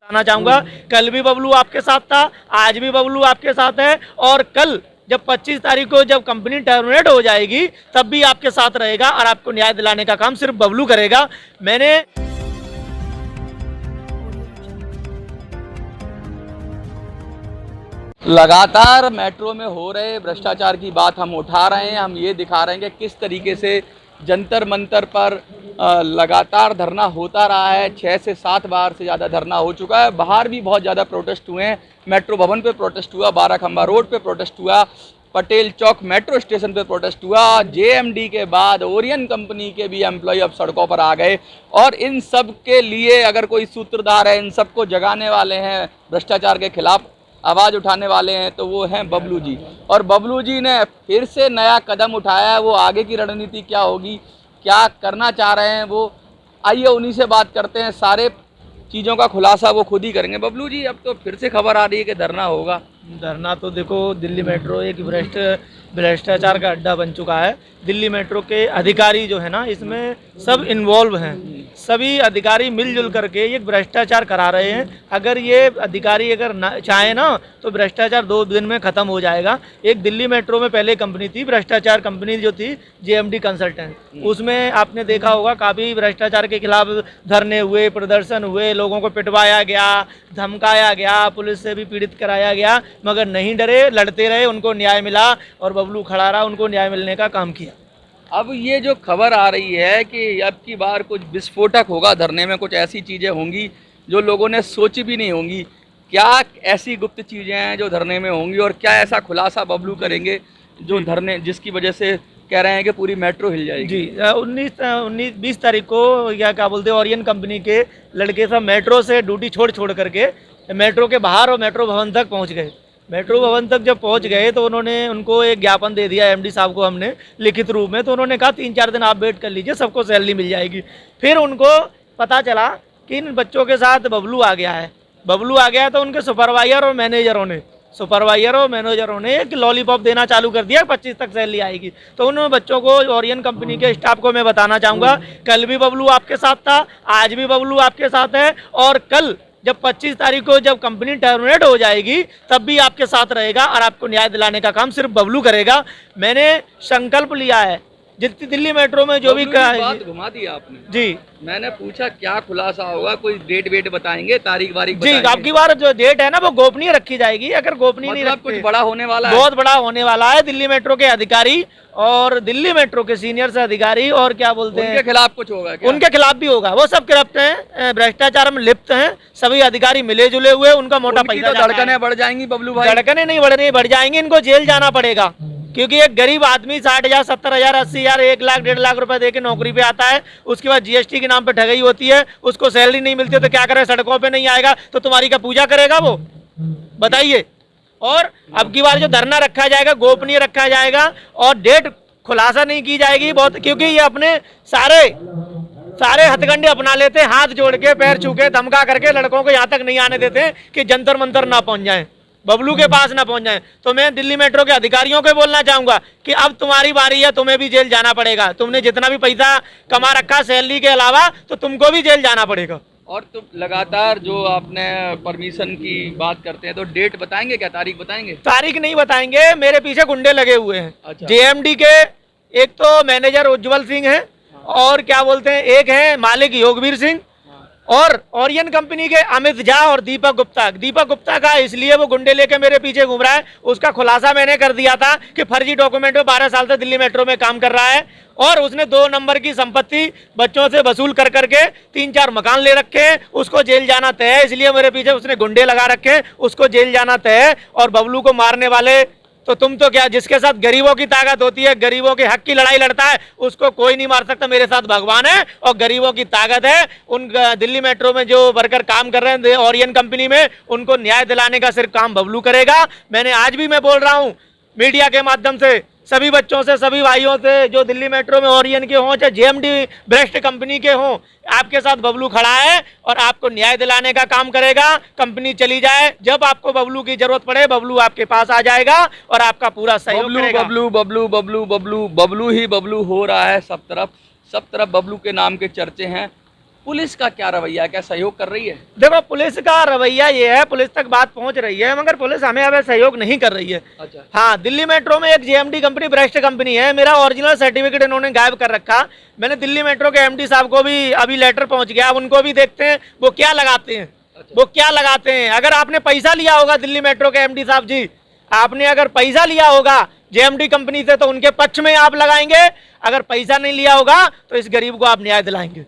बताना चाहूँगा, कल भी बबलू आपके साथ था, आज भी बबलू आपके साथ है और कल जब 25 तारीख को जब कंपनी टर्मिनेट हो जाएगी तब भी आपके साथ रहेगा और आपको न्याय दिलाने का काम सिर्फ बबलू करेगा। मैंने लगातार मेट्रो में हो रहे भ्रष्टाचार की बात हम उठा रहे हैं। हम ये दिखा रहे हैं कि किस तरीके से जंतर मंतर पर लगातार धरना होता रहा है। 6 से 7 बार से ज़्यादा धरना हो चुका है। बाहर भी बहुत ज़्यादा प्रोटेस्ट हुए हैं। मेट्रो भवन पे प्रोटेस्ट हुआ, 12 खंबा रोड पे प्रोटेस्ट हुआ, पटेल चौक मेट्रो स्टेशन पे प्रोटेस्ट हुआ। जेएमडी के बाद ओरियन कंपनी के भी एम्प्लॉय अब सड़कों पर आ गए और इन सब के लिए अगर कोई सूत्रधार है, इन सबको जगाने वाले हैं, भ्रष्टाचार के खिलाफ आवाज़ उठाने वाले हैं, तो वो हैं बबलू जी। और बबलू जी ने फिर से नया कदम उठाया है। वो आगे की रणनीति क्या होगी, क्या करना चाह रहे हैं वो, आइए उन्हीं से बात करते हैं। सारे चीज़ों का खुलासा वो खुद ही करेंगे। बबलू जी, अब तो फिर से खबर आ रही है कि धरना होगा। धरना तो देखो, दिल्ली मेट्रो एक भ्रष्टाचार का अड्डा बन चुका है। दिल्ली मेट्रो के अधिकारी जो है ना, इसमें सब इन्वॉल्व हैं। सभी अधिकारी मिलजुल करके ये भ्रष्टाचार करा रहे हैं। अगर ये अधिकारी अगर चाहे ना तो भ्रष्टाचार 2 दिन में ख़त्म हो जाएगा। एक दिल्ली मेट्रो में पहले कंपनी थी, भ्रष्टाचार कंपनी जो थी जेएमडी कंसल्टेंट, उसमें आपने देखा होगा काफ़ी भ्रष्टाचार के खिलाफ धरने हुए, प्रदर्शन हुए, लोगों को पिटवाया गया, धमकाया गया, पुलिस से भी पीड़ित कराया गया, मगर नहीं डरे, लड़ते रहे, उनको न्याय मिला और बबलू खड़ा रहा, उनको न्याय मिलने का काम किया। अब ये जो खबर आ रही है कि अब की बार कुछ विस्फोटक होगा धरने में, कुछ ऐसी चीज़ें होंगी जो लोगों ने सोची भी नहीं होंगी। क्या ऐसी गुप्त चीज़ें हैं जो धरने में होंगी और क्या ऐसा खुलासा बबलू करेंगे जो धरने, जिसकी वजह से कह रहे हैं कि पूरी मेट्रो हिल जाएगी? जी, 19-20 तारीख को क्या बोलते हैं, ओरियन कंपनी के लड़के सब मेट्रो से ड्यूटी छोड़ करके मेट्रो के बाहर और मेट्रो भवन तक पहुँच गए। मेट्रो भवन तक जब पहुंच गए तो उनको एक ज्ञापन दे दिया एमडी साहब को हमने लिखित रूप में। तो उन्होंने कहा 3-4 दिन आप वेट कर लीजिए, सबको सैलरी मिल जाएगी। फिर उनको पता चला कि इन बच्चों के साथ बबलू आ गया है। बबलू आ गया तो उनके सुपरवाइजर और मैनेजरों ने एक लॉलीपॉप देना चालू कर दिया, 25 तक सैलरी आएगी। तो उन बच्चों को, ओरियन कंपनी के स्टाफ को मैं बताना चाहूँगा, कल भी बबलू आपके साथ था, आज भी बबलू आपके साथ है और कल जब 25 तारीख को जब कंपनी टर्मिनेट हो जाएगी तब भी आपके साथ रहेगा और आपको न्याय दिलाने का काम सिर्फ बबलू करेगा। मैंने संकल्प लिया है, जितनी दिल्ली मेट्रो में जो भी बात घुमा दी आपने जी। मैंने पूछा क्या खुलासा होगा, कोई डेट वेट बताएंगे, तारीख वारीख जी, आपकी बार जो डेट है ना वो गोपनीय रखी जाएगी। अगर गोपनीय नहीं रखते, कुछ बड़ा होने वाला है, बहुत बड़ा होने वाला है। दिल्ली मेट्रो के अधिकारी और दिल्ली मेट्रो के सीनियर से अधिकारी और क्या बोलते हैं, उनके खिलाफ कुछ होगा क्या? उनके खिलाफ भी होगा। वो सब करप्ट हैं, भ्रष्टाचार में लिप्त हैं, सभी अधिकारी मिले जुले हुए, उनका मोटा पैसा। धड़कनें बढ़ जाएंगी बबलू भाई? धड़कनें नहीं बढ़ रही, बढ़ जाएंगी। इनको जेल जाना पड़ेगा क्योंकि एक गरीब आदमी 60,000, 70,000, 80,000, 1 लाख, 1.5 लाख रुपए देके नौकरी पे आता है, उसके बाद जीएसटी के नाम पे ठगी होती है, उसको सैलरी नहीं मिलती है तो क्या करे, सड़कों पे नहीं आएगा तो तुम्हारी का पूजा करेगा वो, बताइए। और अब की बार जो धरना रखा जाएगा गोपनीय रखा जाएगा और डेट खुलासा नहीं की जाएगी बहुत, क्योंकि ये अपने सारे हथकंडे अपना लेते हैं, हाथ जोड़ के, पैर छू के, धमका करके लड़कों को यहाँ तक नहीं आने देते कि जंतर मंतर ना पहुंच जाए, बबलू के पास ना पहुंच जाए। तो मैं दिल्ली मेट्रो के अधिकारियों को बोलना चाहूंगा कि अब तुम्हारी बारी है, तुम्हें भी जेल जाना पड़ेगा। तुमने जितना भी पैसा कमा रखा सैलरी के अलावा, तो तुमको भी जेल जाना पड़ेगा। और तो लगातार जो आपने परमिशन की बात करते हैं तो डेट बताएंगे क्या, तारीख बताएंगे? तारीख नहीं बताएंगे, मेरे पीछे गुंडे लगे हुए हैं। अच्छा। जेएमडी के एक तो मैनेजर उज्जवल सिंह है और क्या बोलते हैं, एक है मालिक योगवीर सिंह और ओरियन कंपनी के अमित झा और दीपक गुप्ता का इसलिए वो गुंडे लेके मेरे पीछे घूम रहा है। उसका खुलासा मैंने कर दिया था कि फर्जी डॉक्यूमेंट में 12 साल से दिल्ली मेट्रो में काम कर रहा है और उसने 2 नंबर की संपत्ति बच्चों से वसूल कर करके 3-4 मकान ले रखे हैं। उसको जेल जाना तय है, इसलिए मेरे पीछे उसने गुंडे लगा रखे हैं, उसको जेल जाना तय है। और बबलू को मारने वाले तो तुम तो क्या, जिसके साथ गरीबों की ताकत होती है, गरीबों के हक की लड़ाई लड़ता है, उसको कोई नहीं मार सकता। मेरे साथ भगवान है और गरीबों की ताकत है। उन दिल्ली मेट्रो में जो वर्कर काम कर रहे हैं ओरियन कंपनी में, उनको न्याय दिलाने का सिर्फ काम बबलू करेगा। मैंने आज भी मैं बोल रहा हूँ मीडिया के माध्यम से सभी बच्चों से, सभी भाइयों से जो दिल्ली मेट्रो में ओरियन के हों चाहे जेएमडी भ्रष्ट कंपनी के हों, आपके साथ बबलू खड़ा है और आपको न्याय दिलाने का काम करेगा। कंपनी चली जाए, जब आपको बबलू की जरूरत पड़े बबलू आपके पास आ जाएगा और आपका पूरा सहयोग करेगा। बबलू ही बबलू हो रहा है सब तरफ बबलू के नाम के चर्चे हैं। पुलिस का क्या रवैया है, क्या सहयोग कर रही है? देखो पुलिस का रवैया ये है, पुलिस तक बात पहुंच रही है मगर पुलिस हमें अब सहयोग नहीं कर रही है। अच्छा। हाँ, दिल्ली मेट्रो में एक जेएमडी कंपनी भ्रष्ट कंपनी है, मेरा ओरिजिनल सर्टिफिकेट इन्होंने गायब कर रखा। मैंने दिल्ली मेट्रो के एमडी साहब को भी अभी लेटर पहुंच गया, अब उनको भी देखते हैं वो क्या लगाते हैं। वो क्या लगाते हैं। अगर आपने पैसा लिया होगा दिल्ली मेट्रो के एमडी साहब जी, आपने अगर पैसा लिया होगा जेएमडी कंपनी से तो उनके पक्ष में आप लगाएंगे, अगर पैसा नहीं लिया होगा तो इस गरीब को आप न्याय दिलाएंगे।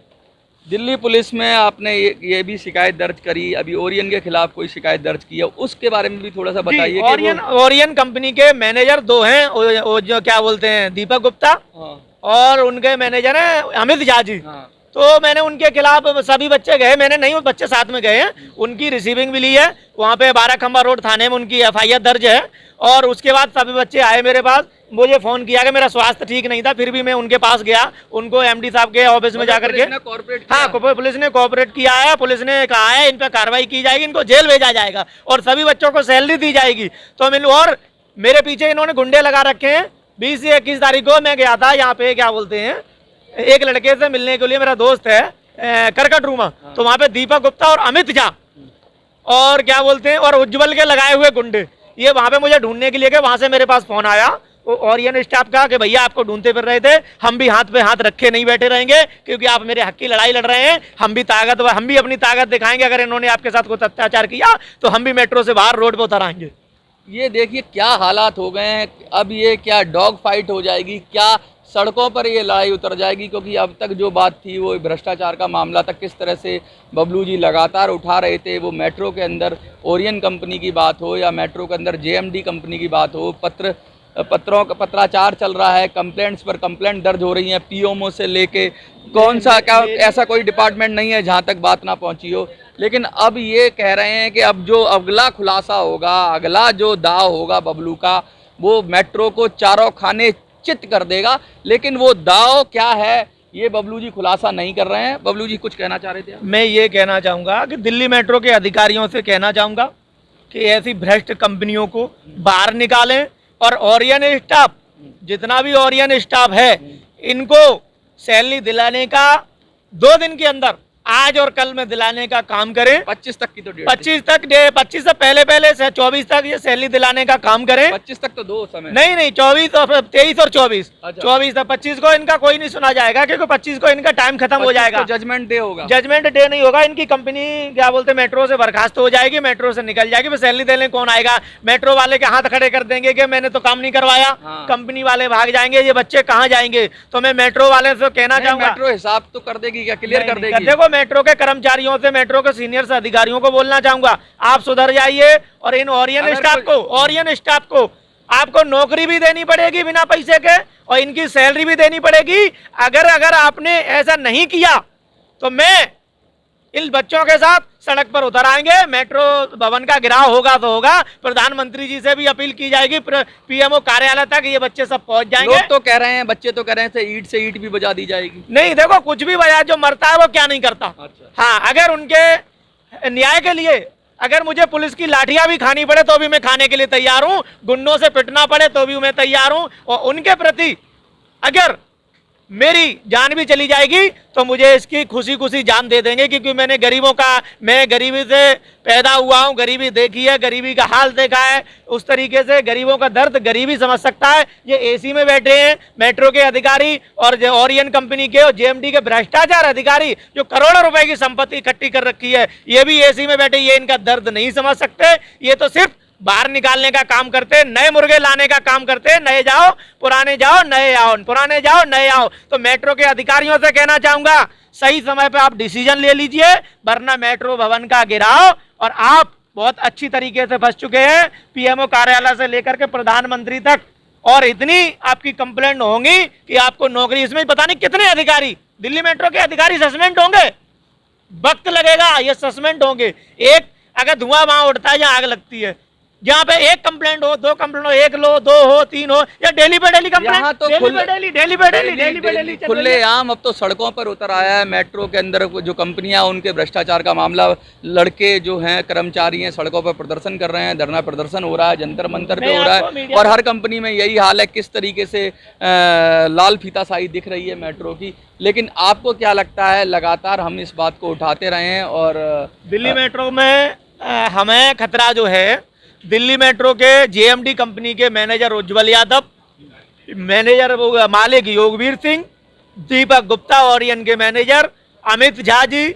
दिल्ली पुलिस में आपने ये भी शिकायत दर्ज करी, अभी ओरियन के खिलाफ कोई शिकायत दर्ज की है, उसके बारे में भी थोड़ा सा बताइए। ओरियन कंपनी के मैनेजर दो हैं, वो जो क्या बोलते हैं दीपक गुप्ता, और उनके मैनेजर हैं अमित झा जी। तो मैंने उनके खिलाफ, सभी बच्चे गए, मैंने नहीं, वो बच्चे साथ में गए हैं, उनकी रिसीविंग भी ली है, वहाँ पे 12 खंबा रोड थाने में उनकी एफआईआर दर्ज है। और उसके बाद सभी बच्चे आए मेरे पास, मुझे फोन किया कि मेरा स्वास्थ्य ठीक नहीं था, फिर भी मैं उनके पास गया, उनको एमडी साहब के ऑफिस में जाकर के, हाँ पुलिस ने कोऑपरेट किया है। पुलिस ने कहा है इन पर कार्रवाई की जाएगी, इनको जेल भेजा जाएगा और सभी बच्चों को सैलरी दी जाएगी। तो मैं, और मेरे पीछे इन्होंने गुंडे लगा रखे हैं। 20 से 21 तारीख को मैं गया था यहाँ पे, क्या बोलते हैं, एक लड़के से मिलने के लिए, मेरा दोस्त है करकट रूमा, तो वहाँ पे दीपक गुप्ता और अमित झा और क्या बोलते हैं और उज्जवल के लगाए हुए गुंडे, ये वहाँ पे मुझे ढूंढने के लिए गए। वहाँ से मेरे पास फोन आया ओरियन स्टाफ का कि भैया आपको ढूंढते फिर रहे थे, हम भी हाथ पे हाथ रखे नहीं बैठे रहेंगे क्योंकि आप मेरे हक की लड़ाई लड़ रहे हैं, हम भी अपनी ताकत दिखाएंगे। अगर इन्होंने आपके साथ कुछ अत्याचार किया तो हम भी मेट्रो से बाहर रोड पे उतर आएंगे। ये देखिए क्या हालात हो गए हैं, अब ये क्या डॉग फाइट हो जाएगी, क्या सड़कों पर ये लड़ाई उतर जाएगी? क्योंकि अब तक जो बात थी वो भ्रष्टाचार का मामला था, किस तरह से बबलू जी लगातार उठा रहे थे, वो मेट्रो के अंदर ओरियन कंपनी की बात हो या मेट्रो के अंदर जेएमडी कंपनी की बात हो, पत्रों का पत्राचार चल रहा है, कंप्लेंट्स पर कंप्लेंट दर्ज हो रही हैं, पीएमओ से लेके कौन सा क्या, ऐसा कोई डिपार्टमेंट नहीं है जहां तक बात ना पहुंची हो। लेकिन अब ये कह रहे हैं कि अब जो अगला खुलासा होगा, अगला जो दाव होगा बबलू का, वो मेट्रो को चारों खाने चित कर देगा। लेकिन वो दाव क्या है ये बबलू जी खुलासा नहीं कर रहे हैं। बबलू जी कुछ कहना चाह रहे थे? मैं ये कहना चाहूँगा कि दिल्ली मेट्रो के अधिकारियों से कहना चाहूँगा कि ऐसी भ्रष्ट कंपनियों को बाहर निकालें और ओरियन स्टाफ, जितना भी ओरियन स्टाफ है, इनको सैलरी दिलाने का 2 दिन के अंदर, आज और कल में दिलाने का काम करें। 25 तक की तो 25 से पहले से 24 तक ये सैलरी दिलाने का काम करें। 25 तक तो 2 समय नहीं 24 और 23 और 24। अच्छा। 24 तक 25 को इनका कोई नहीं सुना जाएगा क्योंकि 25 को इनका टाइम खत्म हो जाएगा। जजमेंट डे होगा। जजमेंट डे नहीं होगा, इनकी कंपनी क्या बोलते हैं मेट्रो से बर्खास्त हो जाएगी, मेट्रो से निकल जाएगी। फिर सैलरी देने कौन आएगा? मेट्रो वाले के हाथ खड़े कर देंगे कि मैंने तो काम नहीं करवाया। हाँ। कंपनी वाले भाग जाएंगे, ये बच्चे कहाँ जाएंगे? तो मैं मेट्रो वाले से कहना चाहूंगा, मेट्रो हिसाब तो कर देगी क्या, क्लियर कर देगी? देखो मेट्रो के कर्मचारियों से, मेट्रो के सीनियर अधिकारियों को बोलना चाहूंगा, आप सुधर जाइए और इन ओरियन स्टाफ को आपको नौकरी भी देनी पड़ेगी बिना पैसे के और इनकी सैलरी भी देनी पड़ेगी। अगर आपने ऐसा नहीं किया तो मैं इन बच्चों के साथ सड़क पर उतर आएंगे। मेट्रो भवन का गिराव होगा तो होगा, प्रधानमंत्री जी से भी अपील की जाएगी, पीएमओ कार्यालय तक ये बच्चे सब पहुंच जाएंगे। लोग तो कह रहे हैं, बच्चे तो कह रहे हैं ईंट से ईंट भी बजा दी जाएगी। नहीं देखो, कुछ भी बजा, जो मरता है वो क्या नहीं करता। अच्छा। हाँ, अगर उनके न्याय के लिए अगर मुझे पुलिस की लाठियां भी खानी पड़े तो भी मैं खाने के लिए तैयार हूं, गुंडों से पिटना पड़े तो भी मैं तैयार हूं। और उनके प्रति अगर मेरी जान भी चली जाएगी तो मुझे इसकी खुशी जान दे देंगे, क्योंकि मैं गरीबी से पैदा हुआ हूं, गरीबी देखी है, गरीबी का हाल देखा है। उस तरीके से गरीबों का दर्द गरीबी समझ सकता है। ये एसी में बैठे हैं मेट्रो के अधिकारी और जो ओरियन कंपनी के और जेएमडी के भ्रष्टाचार अधिकारी जो करोड़ों रुपए की संपत्ति इकट्ठी कर रखी है, ये भी एसी में बैठे, ये इनका दर्द नहीं समझ सकते। ये तो सिर्फ बाहर निकालने का काम करते, नए मुर्गे लाने का काम करते, नए जाओ पुराने जाओ, नए आओ, पुराने जाओ नए आओ। तो मेट्रो के अधिकारियों से कहना चाहूंगा, सही समय पे आप डिसीजन ले लीजिए, वरना मेट्रो भवन का गिराव, और आप बहुत अच्छी तरीके से फंस चुके हैं पीएमओ कार्यालय से लेकर के प्रधानमंत्री तक, और इतनी आपकी कंप्लेंट होंगी कि आपको नौकरी, इसमें पता नहीं कितने अधिकारी दिल्ली मेट्रो के अधिकारी सस्पेंड होंगे, वक्त लगेगा, ये सस्पेंड होंगे। एक अगर धुआं वहां उठता है या आग लगती है, जहाँ पे एक कंप्लेंट हो, दो कंप्लेंट हो, एक लो, दो हो, तीन हो, या डेली पे डेली कंप्लेंट, यहाँ तो डेली पे डेली खुलेआम अब तो सड़कों पर उतर आया है। मेट्रो के अंदर जो कंपनियां, उनके भ्रष्टाचार का मामला, लड़के जो हैं कर्मचारी हैं सड़कों पर प्रदर्शन कर रहे हैं, धरना प्रदर्शन हो रहा है, जंतर मंतर पे हो रहा है, और हर कंपनी में यही हाल है। किस तरीके से लाल फीताशाही दिख रही है मेट्रो की। लेकिन आपको क्या लगता है, लगातार हम इस बात को उठाते रहे हैं और दिल्ली मेट्रो में हमें खतरा जो है, दिल्ली मेट्रो के जेएमडी कंपनी के मैनेजर उज्जवल यादव, मैनेजर मालिक योगवीर सिंह, दीपक गुप्ता और इनके मैनेजर अमित झा जी,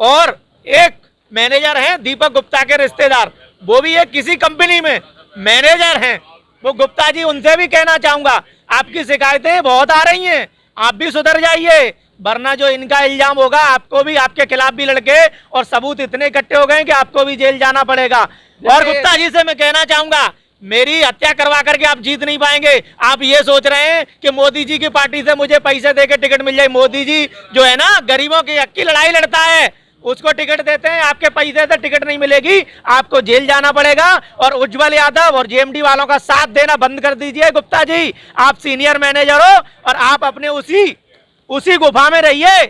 और एक मैनेजर हैं दीपक गुप्ता के रिश्तेदार, वो भी एक किसी कंपनी में मैनेजर हैं, वो गुप्ता जी। उनसे भी कहना चाहूंगा, आपकी शिकायतें बहुत आ रही हैं, आप भी सुधर जाइए, वरना जो इनका इल्जाम होगा आपको भी, आपके खिलाफ भी लड़के और सबूत इतने इकट्ठे हो गए कि आपको भी जेल जाना पड़ेगा। और गुप्ता जी से मैं कहना चाहूंगा, मेरी हत्या करवा करके आप जीत नहीं पाएंगे। आप ये सोच रहे हैं कि मोदी जी की पार्टी से मुझे पैसे देके टिकट मिल जाए। मोदी जी जो है ना, गरीबों की हक की लड़ाई लड़ता है, उसको टिकट देते हैं, आपके पैसे से टिकट नहीं मिलेगी, आपको जेल जाना पड़ेगा। और उज्जवल यादव और जेएमडी वालों का साथ देना बंद कर दीजिए। गुप्ता जी, आप सीनियर मैनेजर हो और आप अपने उसी गुफा में रहिए।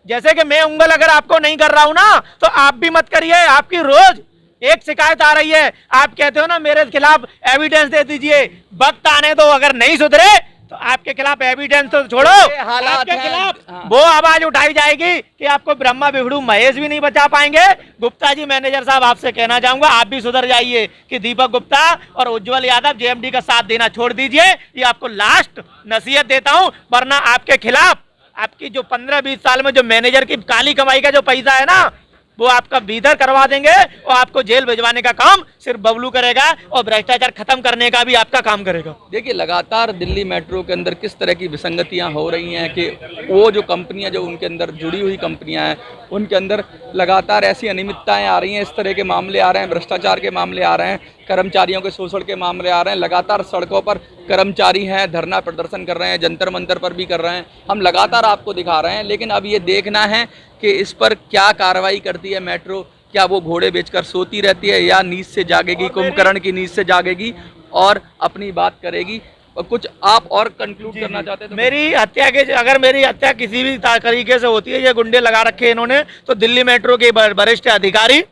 जैसे कि मैं उंगल अगर आपको नहीं कर रहा हूं ना, तो आप भी मत करिए। आपकी रोज एक शिकायत आ रही है, आप कहते हो ना मेरे खिलाफ एविडेंस दे दीजिए, वक्त आने दो, अगर नहीं सुधरे तो आपके खिलाफ एविडेंस तो छोड़ो, आपके खिलाफ वो आवाज उठाई जाएगी कि आपको ब्रह्मा बिभड़ू महेश भी नहीं बचा पाएंगे। गुप्ता जी मैनेजर साहब, आपसे कहना चाहूंगा, आप भी सुधर जाइए कि दीपक गुप्ता और उज्जवल यादव जेएमडी का साथ देना छोड़ दीजिए। ये आपको लास्ट नसीहत देता हूं, वरना आपके खिलाफ, आपकी जो 15-20 साल में जो मैनेजर की काली कमाई का जो पैसा है ना, वो आपका बीदर करवा देंगे और आपको जेल भिजवाने का काम सिर्फ बबलू करेगा और भ्रष्टाचार खत्म करने का भी आपका काम करेगा। देखिए, लगातार दिल्ली मेट्रो के अंदर किस तरह की विसंगतियां हो रही हैं कि वो जो कंपनियां, जो उनके अंदर जुड़ी हुई कंपनियां हैं, उनके अंदर लगातार ऐसी अनियमितताएं आ रही हैं, इस तरह के मामले आ रहे हैं, भ्रष्टाचार के मामले आ रहे हैं, कर्मचारियों के शोषण के मामले आ रहे हैं। लगातार सड़कों पर कर्मचारी हैं, धरना प्रदर्शन कर रहे हैं, जंतर मंतर पर भी कर रहे हैं, हम लगातार आपको दिखा रहे हैं। लेकिन अब ये देखना है कि इस पर क्या कार्रवाई करती है मेट्रो। क्या वो घोड़े बेचकर सोती रहती है, या नींद से जागेगी, कुंभकर्ण की नींद से जागेगी और अपनी बात करेगी। कुछ आप और कंक्लूड करना चाहते हैं तो? मेरी हत्या के, अगर मेरी हत्या किसी भी तरीके से होती है, ये गुंडे लगा रखे इन्होंने, तो दिल्ली मेट्रो के वरिष्ठ अधिकारी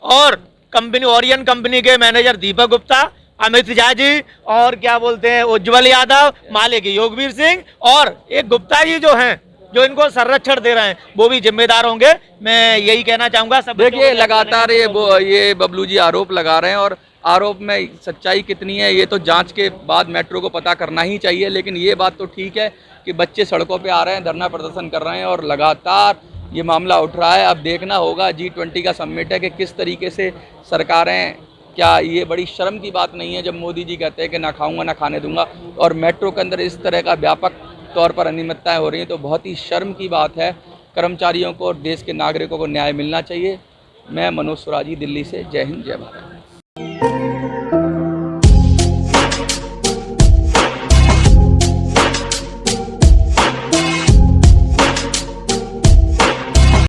और कंपनी, ओरियन कंपनी के मैनेजर दीपक गुप्ता, अमित झा जी, और क्या बोलते हैं उज्जवल यादव, मालिक योगवीर सिंह, और एक गुप्ता जी जो हैं, जो इनको संरक्षण दे रहे हैं, वो भी जिम्मेदार होंगे। मैं यही कहना चाहूंगा। सब देखिए, लगातार ये बबलू जी आरोप लगा रहे हैं, और आरोप में सच्चाई कितनी है ये तो जांच के बाद मेट्रो को पता करना ही चाहिए। लेकिन ये बात तो ठीक है कि बच्चे सड़कों पे आ रहे हैं, धरना प्रदर्शन कर रहे हैं, और लगातार ये मामला उठ रहा है। अब देखना होगा, G20 का समिट है, कि किस तरीके से सरकारें, क्या ये बड़ी शर्म की बात नहीं है जब मोदी जी कहते हैं कि ना खाऊंगा ना खाने दूंगा, और मेट्रो के अंदर इस तरह का व्यापक तौर पर अनियमितताएं हो रही हैं, तो बहुत ही शर्म की बात है। कर्मचारियों को और देश के नागरिकों को न्याय मिलना चाहिए। मैं मनोज सुराजी, दिल्ली से। जय हिंद, जय भारत।